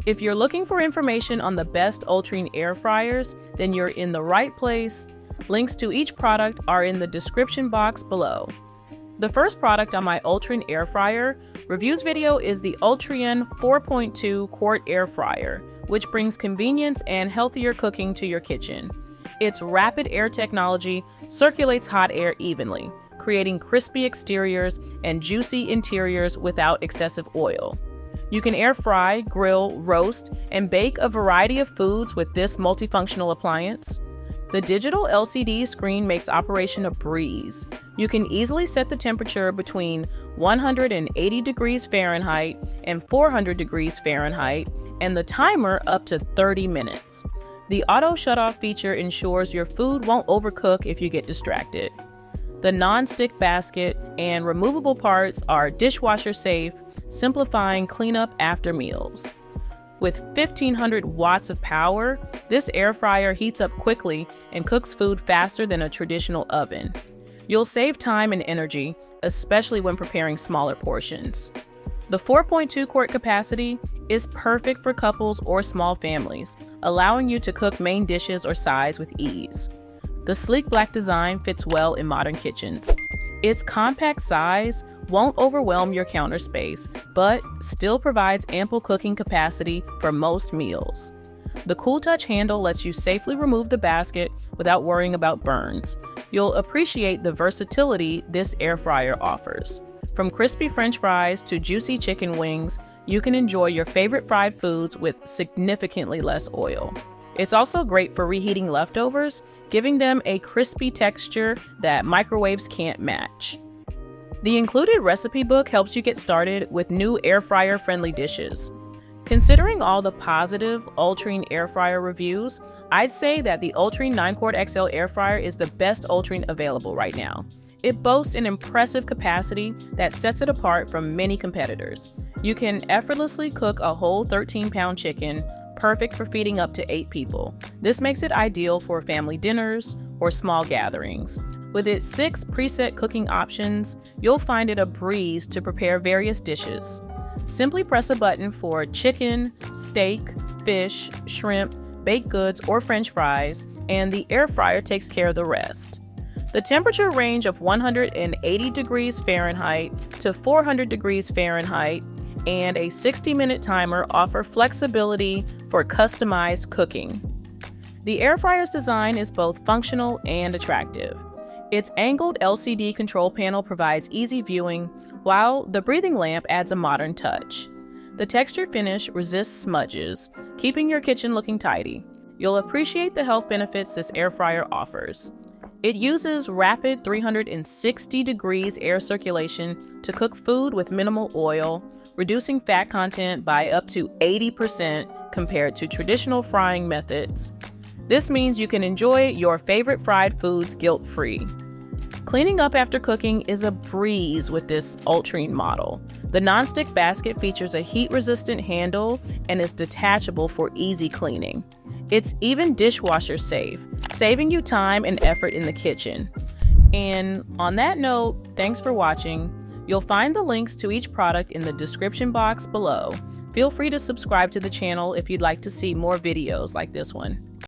If you're looking for information on the best Ultrean air fryers, then you're in the right place. Links to each product are in the description box below. The first product on my Ultrean air fryer reviews video is the Ultrean 4.2 Quart air fryer, which brings convenience and healthier cooking to your kitchen. Its rapid air technology circulates hot air evenly, creating crispy exteriors and juicy interiors without excessive oil. You can air fry, grill, roast, and bake a variety of foods with this multifunctional appliance. The digital LCD screen makes operation a breeze. You can easily set the temperature between 180 degrees Fahrenheit and 400 degrees Fahrenheit, and the timer up to 30 minutes. The auto shutoff feature ensures your food won't overcook if you get distracted. The non-stick basket and removable parts are dishwasher safe, simplifying cleanup after meals. With 1500 watts of power, this air fryer heats up quickly and cooks food faster than a traditional oven. You'll save time and energy, especially when preparing smaller portions. The 4.2 quart capacity is perfect for couples or small families, allowing you to cook main dishes or sides with ease. The sleek black design fits well in modern kitchens. Its compact size won't overwhelm your counter space, but still provides ample cooking capacity for most meals. The Cool Touch handle lets you safely remove the basket without worrying about burns. You'll appreciate the versatility this air fryer offers. From crispy French fries to juicy chicken wings, you can enjoy your favorite fried foods with significantly less oil. It's also great for reheating leftovers, giving them a crispy texture that microwaves can't match. The included recipe book helps you get started with new air fryer friendly dishes. Considering all the positive Ultrean air fryer reviews, I'd say that the Ultrean 9 Quart XL air fryer is the best Ultrean available right now. It boasts an impressive capacity that sets it apart from many competitors. You can effortlessly cook a whole 13-pound chicken, perfect for feeding up to 8 people. This makes it ideal for family dinners or small gatherings. With its 6 preset cooking options, you'll find it a breeze to prepare various dishes. Simply press a button for chicken, steak, fish, shrimp, baked goods, or French fries, and the air fryer takes care of the rest. The temperature range of 180 degrees Fahrenheit to 400 degrees Fahrenheit and a 60-minute timer offer flexibility for customized cooking. The air fryer's design is both functional and attractive. Its angled LCD control panel provides easy viewing, while the breathing lamp adds a modern touch. The textured finish resists smudges, keeping your kitchen looking tidy. You'll appreciate the health benefits this air fryer offers. It uses rapid 360 degrees air circulation to cook food with minimal oil, reducing fat content by up to 80% compared to traditional frying methods. This means you can enjoy your favorite fried foods guilt-free. Cleaning up after cooking is a breeze with this Ultrean model. The nonstick basket features a heat-resistant handle and is detachable for easy cleaning. It's even dishwasher safe, saving you time and effort in the kitchen. And on that note, thanks for watching. You'll find the links to each product in the description box below. Feel free to subscribe to the channel if you'd like to see more videos like this one.